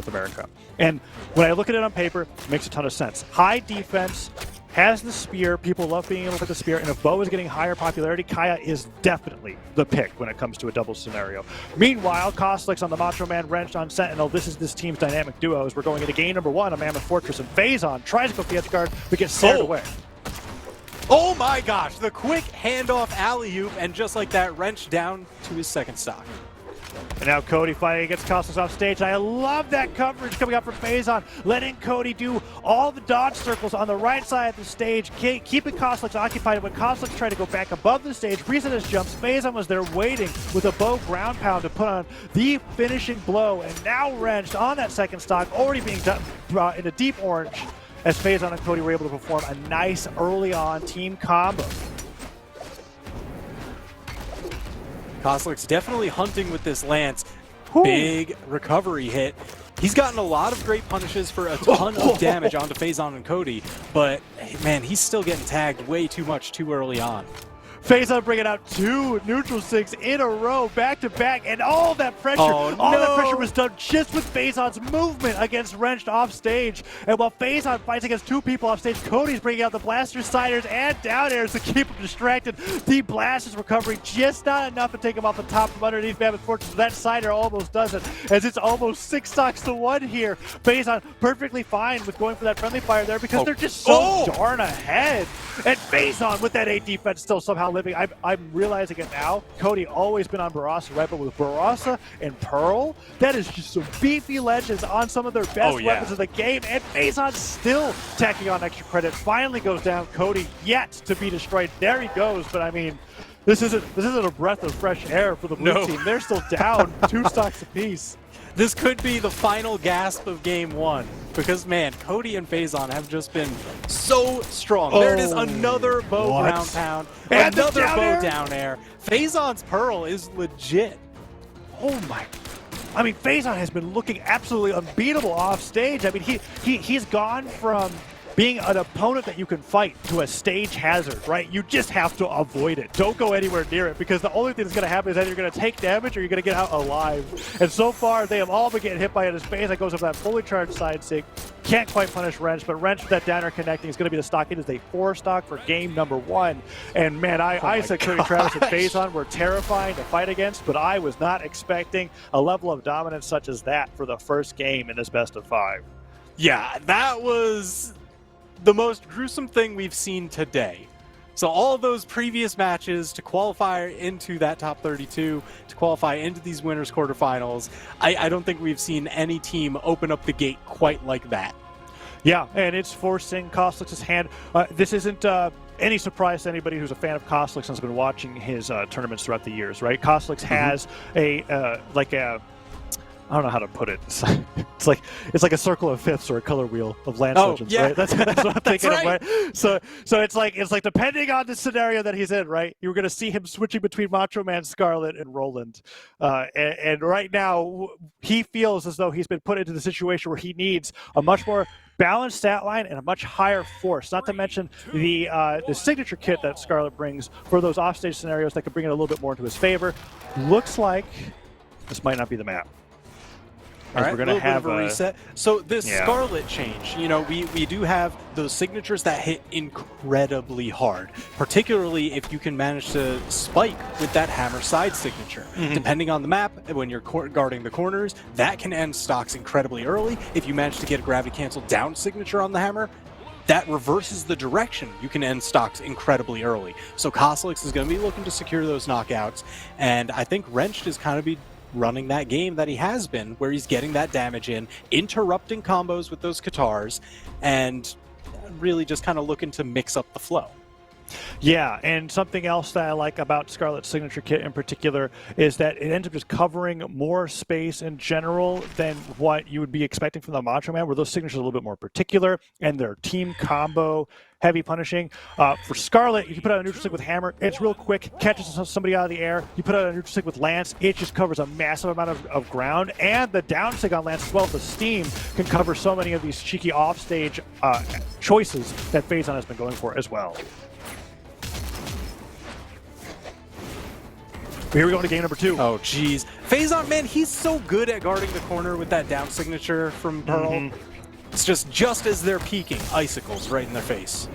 North America. And when I look at it on paper, it makes a ton of sense. High defense, has the spear. People love being able to hit the spear. And if Bo is getting higher popularity, Kaya is definitely the pick when it comes to a double scenario. Meanwhile, Cosolix on the Macho Man, Wrench on Sentinel. This is this team's dynamic duo as we're going into game number 1 on Mammoth Fortress. And Phazon tries to go for the edge guard, but gets snared away. Oh my gosh, the quick handoff alley-oop, and just like that, Wrench down to his second stock. And now Cody fighting against Cosolix off stage. I love that coverage coming up from Phazon, letting Cody do all the dodge circles on the right side of the stage, keeping Cosolix occupied. When Cosolix tried to go back above the stage, reset his jumps, Phazon was there waiting with a bow ground pound to put on the finishing blow. And now Wrenched on that second stock, already being brought into deep orange, as Phazon and Cody were able to perform a nice early on team combo. Cosolix definitely hunting with this lance. Whew. Big recovery hit. He's gotten a lot of great punishes for a ton of damage onto Phazon and Cody, but man, he's still getting tagged way too much too early on. Phazon bringing out 2 neutral six in a row, back to back, and all that pressure, that pressure was done just with Phazon's movement against Wrenched off stage. And while Phazon fights against 2 people off stage, Cody's bringing out the blaster siders and down airs to keep him distracted. The blaster's recovery just not enough to take him off the top from underneath Mammoth Fortress. That sider almost does it, as it's almost 6 stocks to 1 here. Phazon perfectly fine with going for that friendly fire there because they're just so darn ahead. And Phazon with that 8 defense still somehow living. I'm realizing it now. Cody always been on Barasa, right? But with Barasa and Pearl, that is just some beefy legends on some of their best weapons of the game. And Phazon still tacking on extra credit. Finally goes down. Cody yet to be destroyed. There he goes. But I mean, this isn't a breath of fresh air for the blue team. They're still down 2 stocks apiece. This could be the final gasp of game 1 because, man, Cody and Phazon have just been so strong. There it is, another bow ground pound, and another bow down air. Phazon's Pearl is legit. Oh my. I mean, Phazon has been looking absolutely unbeatable off stage. I mean, he's gone from being an opponent that you can fight to a stage hazard, right? You just have to avoid it. Don't go anywhere near it, because the only thing that's going to happen is either you're going to take damage or you're going to get out alive. And so far, they have all been getting hit by it as Phazon goes up that fully charged side sig. Can't quite punish Wrench, but Wrench with that downer connecting is going to be the stock. It is a 4 stock for game number 1. And man, I said Cody Travis and Phazon were terrifying to fight against, but I was not expecting a level of dominance such as that for the first game in this best of 5. Yeah, that was the most gruesome thing we've seen today. So all of those previous matches to qualify into that top 32, to qualify into these winners quarterfinals, I don't think we've seen any team open up the gate quite like that. Yeah, and it's forcing Cosolix's hand. This isn't any surprise to anybody who's a fan of Cosolix and has been watching his tournaments throughout the years, right? Cosolix has I don't know how to put it. It's like a circle of fifths or a color wheel of Lance Legends, right? That's what I'm thinking of, right? So it's like depending on the scenario that he's in, right? You're going to see him switching between Macho Man, Scarlet, and Roland. And right now, he feels as though he's been put into the situation where he needs a much more balanced stat line and a much higher force. Not to mention the signature kit that Scarlet brings for those offstage scenarios that could bring it a little bit more into his favor. Looks like this might not be the map. All right, we're going to have a reset. So this Scarlet change, you know, we do have those signatures that hit incredibly hard, particularly if you can manage to spike with that hammer side signature. Depending on the map, when you're guarding the corners, that can end stocks incredibly early. If you manage to get a gravity cancel down signature on the hammer, that reverses the direction. You can end stocks incredibly early. So Cosolix is going to be looking to secure those knockouts, and I think Wrenched is kind of running that game that he has been, where he's getting that damage in, interrupting combos with those Katars, and really just kind of looking to mix up the flow. Yeah, and something else that I like about Scarlet's signature kit in particular is that it ends up just covering more space in general than what you would be expecting from the Macho Man, where those signatures are a little bit more particular, and their team combo heavy punishing. For Scarlet, you can put out a neutral stick with Hammer. It's real quick, catches somebody out of the air. You put out a neutral stick with Lance. It just covers a massive amount of ground. And the down stick on Lance as well, the Steam, can cover so many of these cheeky offstage choices that Phazon has been going for as well. Here we go to game number 2. Oh, jeez. Phazon, man, he's so good at guarding the corner with that down signature from Pearl. It's just as they're peeking, icicles right in their face.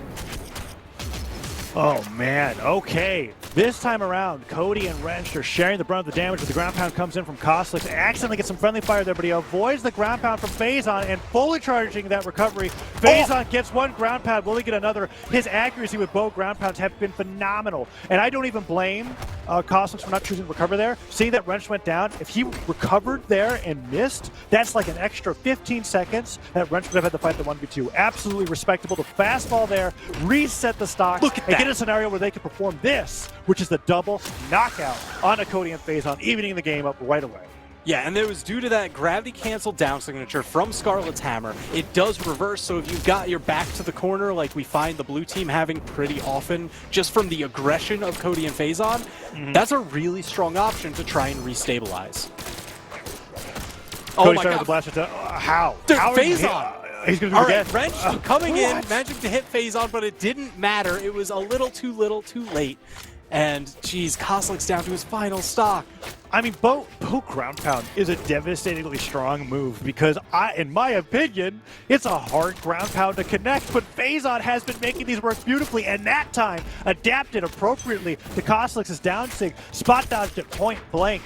Oh, man. Okay. This time around, Cody and Wrench are sharing the brunt of the damage, but the ground pound comes in from Cosolix. Accidentally gets some friendly fire there, but he avoids the ground pound from Phazon and fully charging that recovery. Phazon gets one ground pound. Will he get another? His accuracy with both ground pounds have been phenomenal. And I don't even blame Cosolix for not choosing to recover there. Seeing that Wrench went down, if he recovered there and missed, that's like an extra 15 seconds that Wrench would have had to fight the 1v2. Absolutely respectable. The fastball there, reset the stocks, Look at that. Get a scenario where they can perform this, which is the double knockout on a Cody and Phazon, evening the game up right away. Yeah, and it was due to that gravity cancel down signature from Scarlet's hammer. It does reverse, so if you've got your back to the corner like we find the blue team having pretty often, just from the aggression of Cody and Phazon, that's a really strong option to try and restabilize. Cody started the blast attack. How? Dude, How Phazon! He's going to do it again. Wrench coming in, managing to hit Phazon, but it didn't matter. It was a little, too late. And, geez, Cosolix down to his final stock. I mean, Bo ground pound is a devastatingly strong move because, in my opinion, it's a hard ground pound to connect, but Phazon has been making these work beautifully, and that time adapted appropriately to Cosolix's down sig, spot dodged at point blank.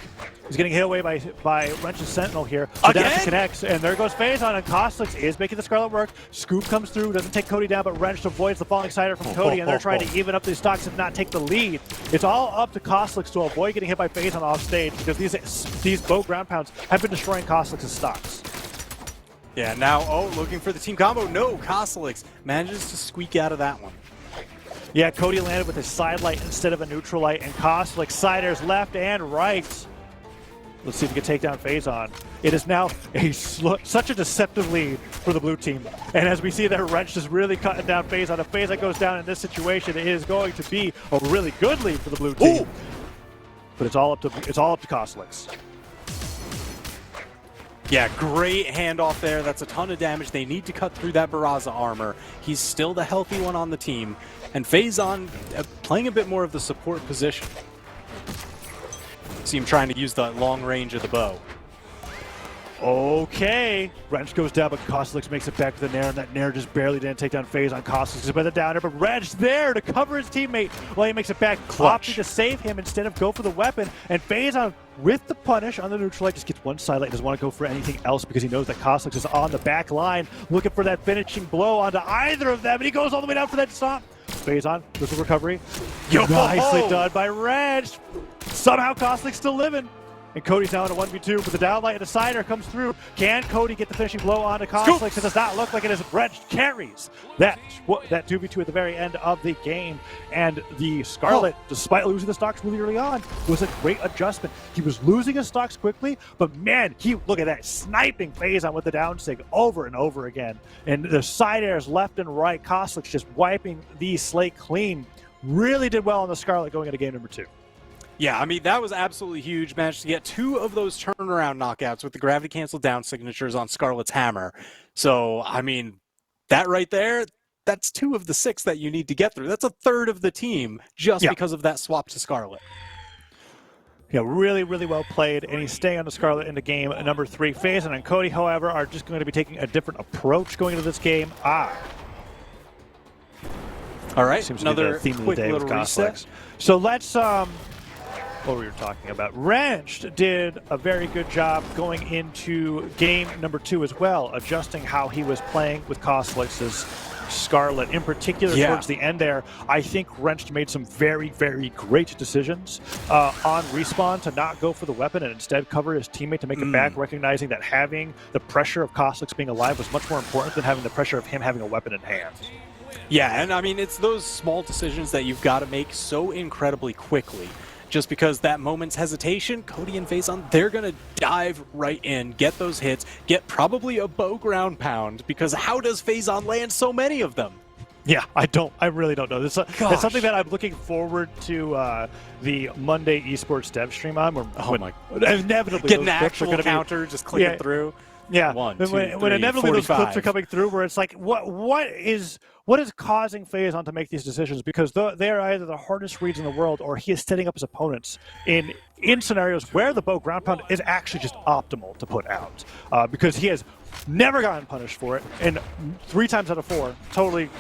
He's getting hit away by Wrench's Sentinel here. So down to connects, and there goes Phazon, and Cosolix is making the Scarlet work. Scoop comes through, doesn't take Cody down, but Wrench avoids the falling cider from Cody, and they're trying to even up these stocks and not take the lead. It's all up to Cosolix to avoid getting hit by Phazon off stage because these bow ground pounds have been destroying Cosolix's stocks. Yeah, now, looking for the team combo. No, Cosolix manages to squeak out of that one. Yeah, Cody landed with his side light instead of a neutral light, and Cosolix side airs left and right. Let's see if we can take down Phazon. It is now such a deceptive lead for the blue team. And as we see that Wrench is really cutting down Phazon. If Phazon goes down in this situation, it is going to be a really good lead for the blue team. Ooh. But it's all up to Cosolix. Yeah, great handoff there. That's a ton of damage. They need to cut through that Barraza armor. He's still the healthy one on the team. And Phazon playing a bit more of the support position. See him trying to use the long range of the bow. Okay. Wrench goes down, but Cosolix makes it back to the Nair, and that Nair just barely didn't take down Phazon. Cosolix is by the downer, but Wrench there to cover his teammate while he makes it back. Opting to save him instead of go for the weapon, and Phazon with the punish on the neutral light just gets one side light, doesn't want to go for anything else because he knows that Cosolix is on the back line looking for that finishing blow onto either of them, and he goes all the way down for that stop. Phazon, there's a recovery. Nicely done by Wrench. Somehow Cosolix still living. And Cody's now in a 1v2, but the downlight and the cider comes through. Can Cody get the finishing blow onto Cosolix? It does not look like it as Wrench carries that 2v2 at the very end of the game. And the Scarlet, despite losing the stocks really early on, was a great adjustment. He was losing his stocks quickly, but man, look at that, sniping Phazon with the down sig over and over again. And the side airs left and right, Cosolix just wiping the slate clean. Really did well on the Scarlet going into game number 2. Yeah, I mean, that was absolutely huge. Managed to get 2 of those turnaround knockouts with the gravity cancel down signatures on Scarlet's hammer. So, I mean, that right there, that's 2 of the 6 that you need to get through. That's a third of the team just because of that swap to Scarlet. Yeah, really, really well played, and he's staying on the Scarlet into game number 3. Phazon and Cody, however, are just going to be taking a different approach going into this game. All right, seems another theme quick of the day little with reset. So let's what we were talking about. Wrench did a very good job going into game number 2 as well, adjusting how he was playing with Cosolix's Scarlet. In particular, towards the end there, I think Wrench made some very, very great decisions on respawn to not go for the weapon and instead cover his teammate to make it back, recognizing that having the pressure of Cosolix being alive was much more important than having the pressure of him having a weapon in hand. Yeah, and I mean, it's those small decisions that you've got to make so incredibly quickly. Just because that moment's hesitation, Cody and Phazon, they're going to dive right in, get those hits, get probably a bow ground pound, because how does Phazon land so many of them? Yeah, I really don't know. It's something that I'm looking forward to the Monday esports dev stream on. Where, inevitably, get an those actual counter, just clicking through. Yeah, One, two, when three, inevitably 45. those clips are coming through, where it's like, what is causing Phazon to make these decisions? Because they are either the hardest reads in the world, or he is setting up his opponents in scenarios where the bow ground pound is actually just optimal to put out, because he has never gotten punished for it, and 3 times out of 4, totally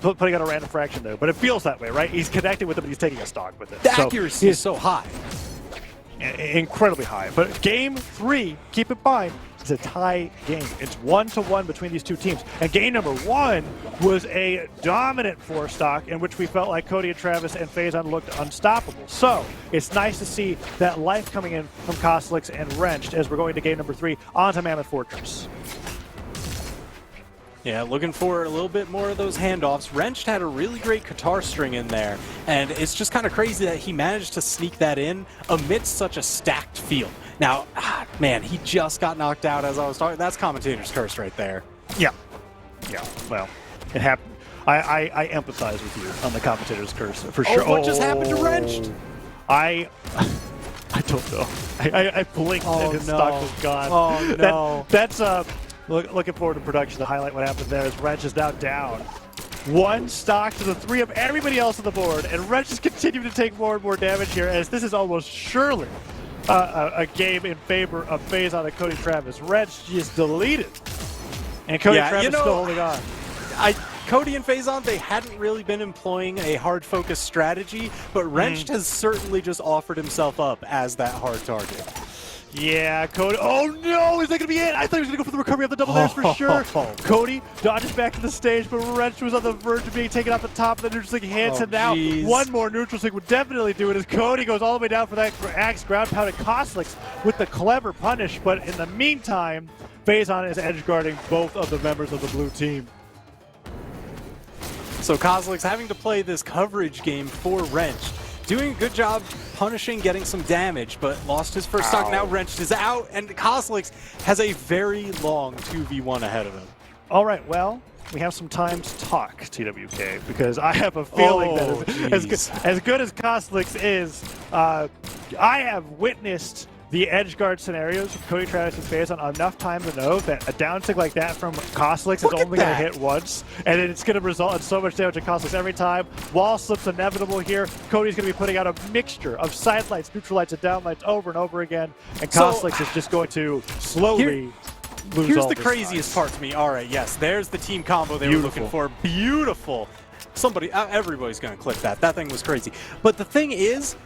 putting out a random fraction there. But it feels that way, right? He's connecting with it, but he's taking a stock with it. The accuracy is so high. Incredibly high. But game 3, keep in mind, it's a tie game. It's 1-1 between these two teams. And game number 1 was a dominant 4 stock in which we felt like Cody and Travis and Phazon looked unstoppable. So it's nice to see that life coming in from Cosolix and Wrenched as we're going to game number 3 onto Mammoth Fortress. Yeah, looking for a little bit more of those handoffs. Wrenched had a really great guitar string in there, and it's just kind of crazy that he managed to sneak that in amidst such a stacked field. Now, man, he just got knocked out as I was talking. That's commentator's curse right there. Yeah. Yeah, well, it happened. I empathize with you on the commentator's curse, for sure. What just happened to Wrenched? I don't know. I blinked and his stock was gone. Oh, no. That's looking forward to production to highlight what happened there as Wrench is now down 1 stock to the 3 of everybody else on the board, and Wrench is continuing to take more and more damage here, as this is almost surely a game in favor of Phazon and Cody Travis. Wrench just deleted, and Cody Travis still holding on. Cody and Phazon, they hadn't really been employing a hard focus strategy, but Wrenched has certainly just offered himself up as that hard target. Yeah, Cody. Oh no, is that gonna be it? I thought he was gonna go for the recovery of the double dares for sure. Cody dodges back to the stage, but Wrench was on the verge of being taken off the top of the neutral stick hits, and now one more neutral stick would definitely do it as Cody goes all the way down for that axe ground pound at Cosolix with the clever punish. But in the meantime, Phazon is edge guarding both of the members of the blue team. So Cosolix having to play this coverage game for Wrenched. Doing a good job punishing, getting some damage, but lost his first stock. Now Wrenched is out, and Cosolix has a very long 2v1 ahead of him. All right, well, we have some time to talk, TWK, because I have a feeling that as good as Cosolix is, I have witnessed the edge guard scenarios of Cody Travis and Phazon enough time to know that a down stick like that from Cosolix is only going to hit once, and it's going to result in so much damage to Cosolix every time. Wall slip's inevitable here. Cody's going to be putting out a mixture of side lights, neutral lights, and down lights over and over again, and Cosolix is just going to slowly lose Here's all the this craziest time. part to me. All right, yes, there's the team combo they were looking for. Beautiful. Everybody's going to clip that. That thing was crazy. But the thing is,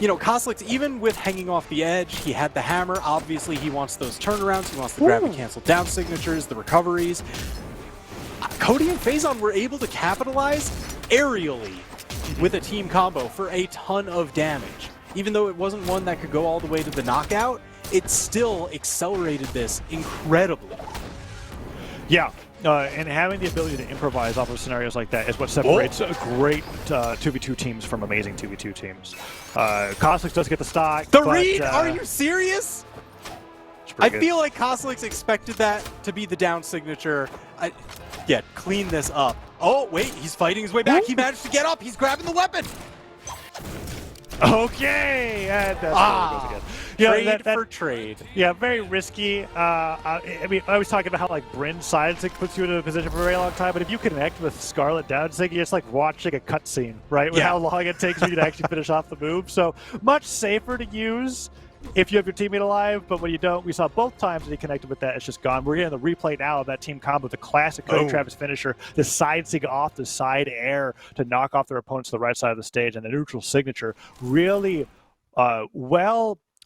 you know, Cosolix, even with hanging off the edge, he had the hammer. Obviously, he wants those turnarounds. He wants the grab and cancel down signatures, the recoveries. Cody and Phazon were able to capitalize aerially with a team combo for a ton of damage. Even though it wasn't one that could go all the way to the knockout, it still accelerated this incredibly. Yeah. And having the ability to improvise off of scenarios like that is what separates great 2v2 teams from amazing 2v2 teams. Cosolix does get the stock. The read? Are you serious? I good. feel like Cosolix expected that to be the down signature. Yeah, clean this up. Oh, wait, he's fighting his way back. He managed to get up. He's grabbing the weapon. Okay, and that's where it goes again. Trade for trade. Yeah, very risky. I mean, I was talking about how like Bryn side sig puts you in a position for a very long time, but if you connect with Scarlet down sig, it's like watching a cutscene, right? With how long it takes for you to actually finish off the move. So much safer to use if you have your teammate alive, but when you don't, we saw both times that he connected with that, it's just gone. We're getting the replay now of that team combo, the classic Cody Travis finisher, the side sig off the side air to knock off their opponents to the right side of the stage, and the neutral signature. Really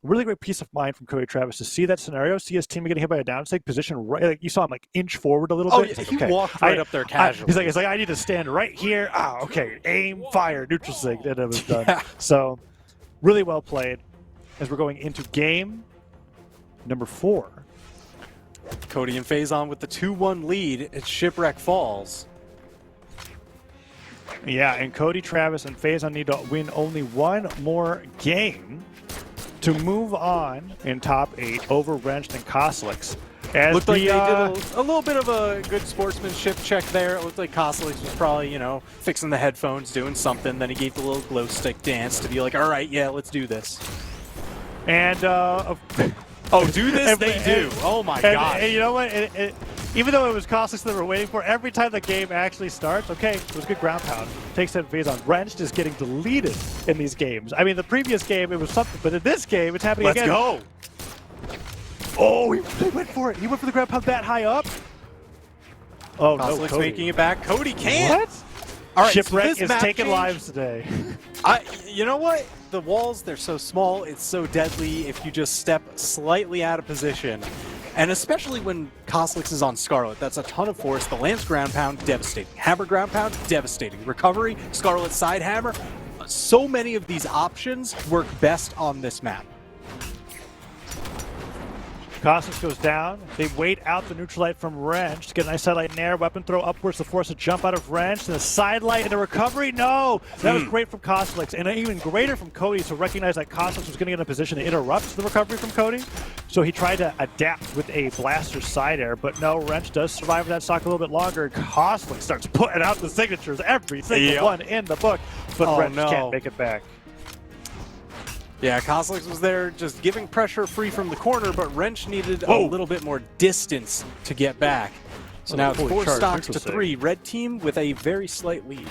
really great peace of mind from Cody Travis to see that scenario, see his team getting hit by a down stick, position right, like you saw him like inch forward a little bit. Yeah, he walked right up there casually. He's like, I need to stand right here. Okay, aim, fire, neutral sig, and it was done. Yeah. So, really well played. As we're going into game number 4. Cody and Phazon with the 2-1 lead at Shipwreck Falls. Yeah, and Cody, Travis, and Phazon need to win only one more game to move on in top 8 over Wrenched and Cosolix. Looked like they did a little bit of a good sportsmanship check there. It looked like Cosolix was probably, you know, fixing the headphones, doing something. Then he gave the little glow stick dance to be like, all right, yeah, let's do this. And Oh, do this, they do. Oh my gosh. And you know what? Even though it was Cosolix that we were waiting for, every time the game actually starts, okay, it was good ground pound. Takes that Phazon. Wrenched is getting deleted in these games. I mean, the previous game, it was something, but in this game, it's happening again. Let's go. Oh, he went for it. He went for the ground pound that high up. Oh, no, Cosolix making it back. Cody can't. What? All right, Shipwreck so is taking lives today. You know what? The walls, they're so small, it's so deadly if you just step slightly out of position. And especially when Cosolix is on Scarlet, that's a ton of force. The Lance ground pound, devastating. Hammer ground pound, devastating. Recovery, Scarlet side hammer. So many of these options work best on this map. Cosolix goes down. They wait out the neutral light from Wrench to get a nice sidelight in air. Weapon throw upwards to force a jump out of Wrench. And a sidelight and a recovery. No! That was great from Cosolix. And even greater from Cody to recognize that Cosolix was going to get in a position to interrupt the recovery from Cody. So he tried to adapt with a blaster side air. But no, Wrench does survive that stock a little bit longer. Cosolix starts putting out the signatures, every single one in the book. But Wrench can't make it back. Yeah, Cosolix was there just giving pressure free from the corner, but Wrench needed a little bit more distance to get back. So now it's 4 stocks to 3. Red team with a very slight lead.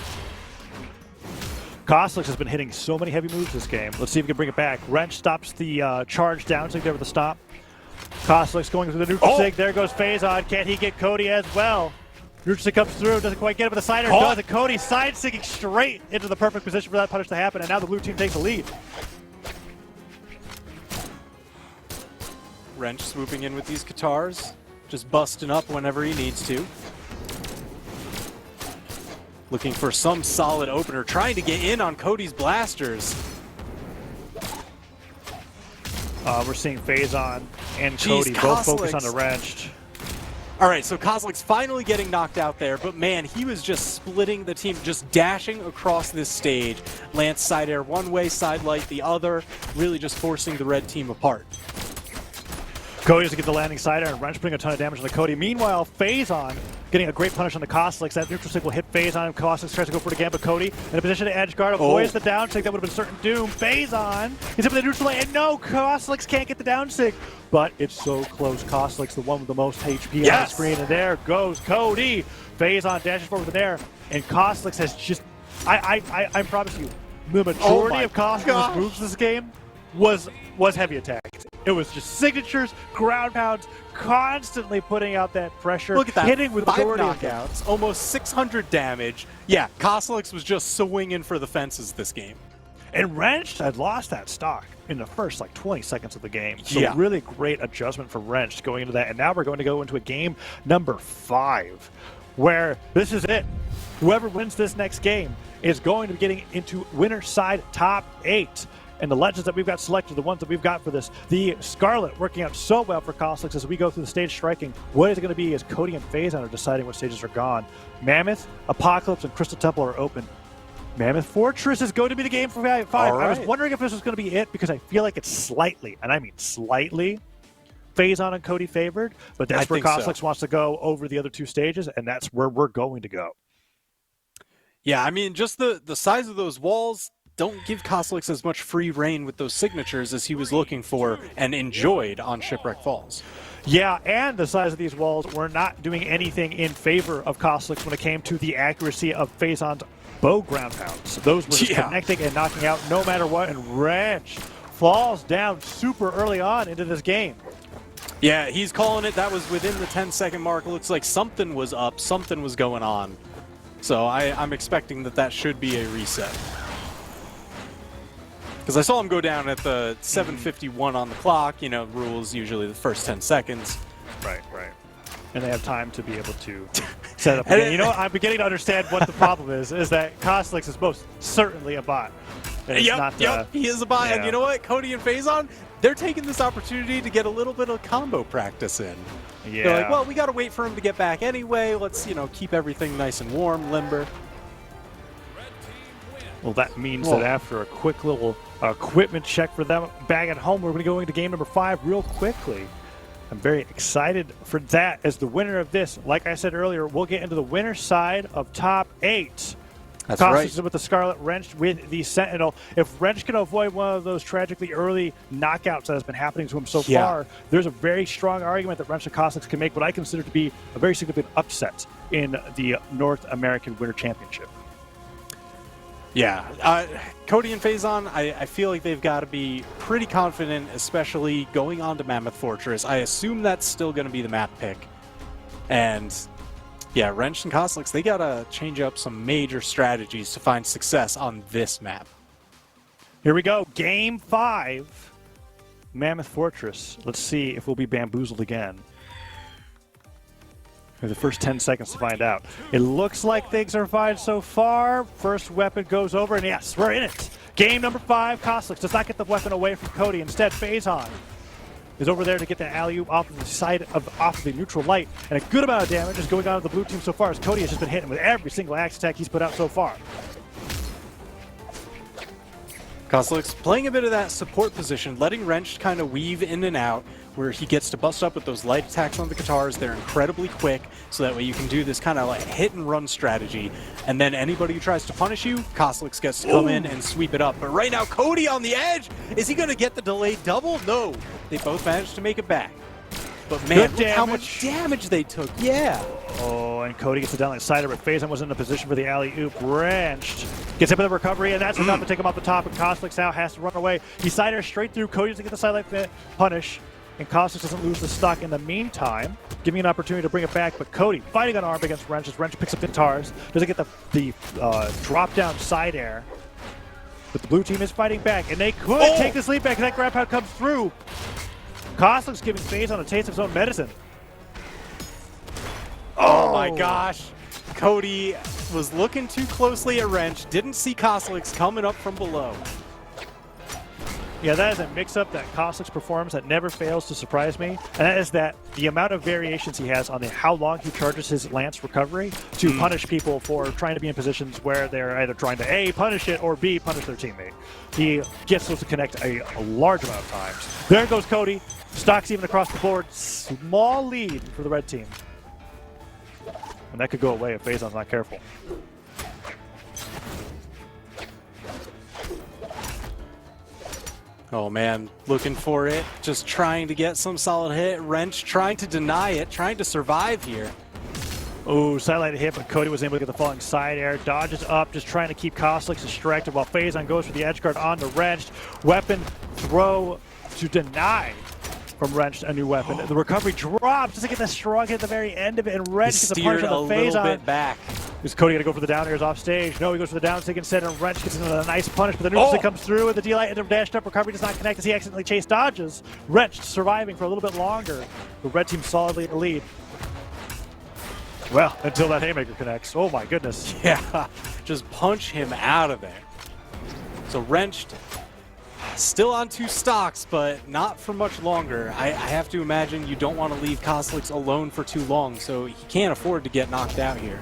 Cosolix has been hitting so many heavy moves this game. Let's see if we can bring it back. Wrench stops the charge down, so there with the stop. Cosolix going through the neutral sig. There goes Phazon. Can he get Cody as well? Neutral sig comes through, doesn't quite get it, but the side air does it. Cody side sigging straight into the perfect position for that punish to happen, and now the blue team takes the lead. Wrench swooping in with these guitars, just busting up whenever he needs to. Looking for some solid opener, trying to get in on Cody's blasters. We're seeing Phazon and Cody both focus on the Wrenched. All right, so Cosolix finally getting knocked out there, but man, he was just splitting the team, just dashing across this stage. Lance side air one way, side light the other, really just forcing the red team apart. Cody doesn't get the landing side air, and Wrench putting a ton of damage on the Cody. Meanwhile, Phazon getting a great punish on the Cosolix. That neutral sig will hit Phazon, and Cosolix tries to go for it again, but Cody in a position to edge guard, avoids the down sig. That would have been certain doom. Phazon is up with the neutral light, and no, Cosolix can't get the down sig. But it's so close. Cosolix, the one with the most HP on the screen, and there goes Cody. Phazon dashes forward with an air, and Cosolix has just, I promise you, the majority of Cosolix's moves this game was heavy attacks. It was just signatures, ground pounds, constantly putting out that pressure. Look at that, hitting with 5 majority knockouts, almost 600 damage. Yeah, Cosolix was just swinging for the fences this game. And Wrench had lost that stock in the first 20 seconds of the game. So really great adjustment for Wrench going into that. And now we're going to go into a game number 5, where this is it. Whoever wins this next game is going to be getting into winner side top 8. And the legends that we've got selected, the ones that we've got for this, the Scarlet working out so well for Cosolix as we go through the stage striking. What is it going to be as Cody and Phazon are deciding what stages are gone? Mammoth, Apocalypse, and Crystal Temple are open. Mammoth Fortress is going to be the game for 5. I was wondering if this was going to be it because I feel like it's slightly, and I mean slightly, Phazon and Cody favored, but that's where Cosolix wants to go over the other 2 stages, and that's where we're going to go. Yeah, I mean, just the size of those walls don't give Cosolix as much free reign with those signatures as he was looking for and enjoyed on Shipwreck Falls. Yeah, and the size of these walls were not doing anything in favor of Cosolix when it came to the accuracy of Phazon's bow ground pounds. Those were just connecting and knocking out no matter what, and Wrench falls down super early on into this game. Yeah, he's calling it. That was within the 10-second mark. It looks like something was up, something was going on. So I'm expecting that should be a reset. Because I saw him go down at the 7:51 on the clock. You know, rules usually the first 10 seconds. Right. And they have time to be able to set up again. You know what? I'm beginning to understand what the problem is that Cosolix is most certainly a bot. Yep, he is a bot. Yeah. And you know what? Cody and Phazon, they're taking this opportunity to get a little bit of combo practice in. Yeah. They're like, well, we got to wait for him to get back anyway. Let's, keep everything nice and warm, limber. Well, that means that after a quick little equipment check for them back at home, we're going to go into game number 5 real quickly. I'm very excited for that as the winner of this. Like I said earlier, we'll get into the winner side of top 8. That's Cosolix right. is with the Scarlet, Wrench with the Sentinel. If Wrench can avoid one of those tragically early knockouts that has been happening to him so far, there's a very strong argument that Wrench and Cosolix can make what I consider to be a very significant upset in the North American Winter Championship. Yeah, Cody and Phazon, I feel like they've got to be pretty confident, especially going on to Mammoth Fortress. I assume that's still going to be the map pick. And yeah, Wrench and Cosolix, they got to change up some major strategies to find success on this map. Here we go, Game 5, Mammoth Fortress. Let's see if we'll be bamboozled again. The first 10 seconds to find out. It looks like things are fine so far. First weapon goes over, and yes, we're in it. Game number 5, Cosolix does not get the weapon away from Cody. Instead, Phazon is over there to get the alley-oop off of the side of the neutral light, and a good amount of damage is going on to the blue team so far as Cody has just been hitting with every single axe attack he's put out so far. Cosolix playing a bit of that support position, letting Wrench kind of weave in and out, where he gets to bust up with those light attacks on the guitars. They're incredibly quick, so that way you can do this kind of like hit and run strategy. And then anybody who tries to punish you, Cosolix gets to come in and sweep it up. But right now, Cody on the edge. Is he going to get the delayed double? No. They both managed to make it back. But man, look how much damage they took. Yeah. Oh, and Cody gets it down like cider, but Phazon wasn't in a position for the alley-oop. Wrenched. Gets hit with the recovery, and that's enough to take him off the top, and Cosolix now has to run away. He cider straight through. Cody doesn't get the sidelight punish, and Cosolix doesn't lose the stock in the meantime, giving an opportunity to bring it back. But Cody fighting on arm against Wrench as Wrench picks up the guitars, doesn't get the drop-down side air. But the blue team is fighting back, and they could take this lead back, and that grab pound comes through. Cosolix giving Phazon a taste of his own medicine. Oh my gosh. Cody was looking too closely at Wrench, didn't see Cosolix coming up from below. Yeah, that is a mix-up that Cosolix performs that never fails to surprise me, and that is that the amount of variations he has on how long he charges his lance recovery to punish people for trying to be in positions where they're either trying to A, punish it, or B, punish their teammate. He gets those to connect a large amount of times. There goes Cody. Stocks even across the board. Small lead for the red team. And that could go away if Phazon's not careful. Oh man, looking for it, just trying to get some solid hit. Wrench trying to deny it, trying to survive here. Oh, sidelight hit, but Cody was able to get the falling side air. Dodges up, just trying to keep Cosolix distracted while Phazon goes for the edge guard on the Wrench. Weapon throw to deny from Wrench, a new weapon. The recovery drops, doesn't get the strong hit at the very end of it, and Wrench gets a punch on the Phazon. Little bit back. Is Cody gonna go for the down airs off stage? No, he goes for the down stick instead, and Wrench gets a nice punish, but the neutral stick comes through, and the D-Light into dashed up. Recovery does not connect as he accidentally chase dodges. Wrench surviving for a little bit longer. The red team solidly in the lead. Well, until that haymaker connects. Oh my goodness. Yeah, just punch him out of there. So Wrenched, still on 2 stocks, but not for much longer. I have to imagine you don't want to leave Cosolix alone for too long, so he can't afford to get knocked out here.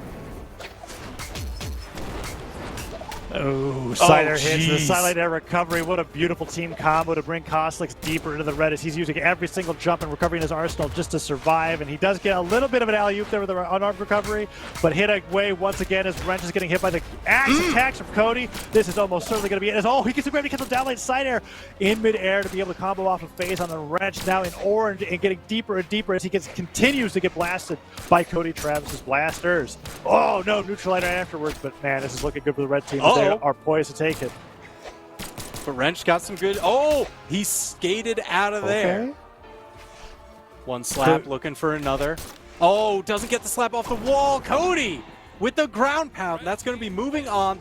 Oh, cider hits the sidelight air recovery. What a beautiful team combo to bring Cosolix deeper into the red as he's using every single jump and recovery in his arsenal just to survive. And he does get a little bit of an alley-oop there with the unarmed recovery, but hit away once again as Wrench is getting hit by the axe attacks from Cody. This is almost certainly going to be it. Oh, he gets the gravity cancel downlight side air in midair to be able to combo off of Phazon the Wrench now in orange and getting deeper and deeper as he continues to get blasted by Cody Travis's blasters. Oh no, neutralizer afterwards, but man, this is looking good for the red team. They are poised to take it. But Wrench got some good... Oh, he skated out of there. One slap, looking for another. Oh, doesn't get the slap off the wall. Cody with the ground pound. That's going to be moving on.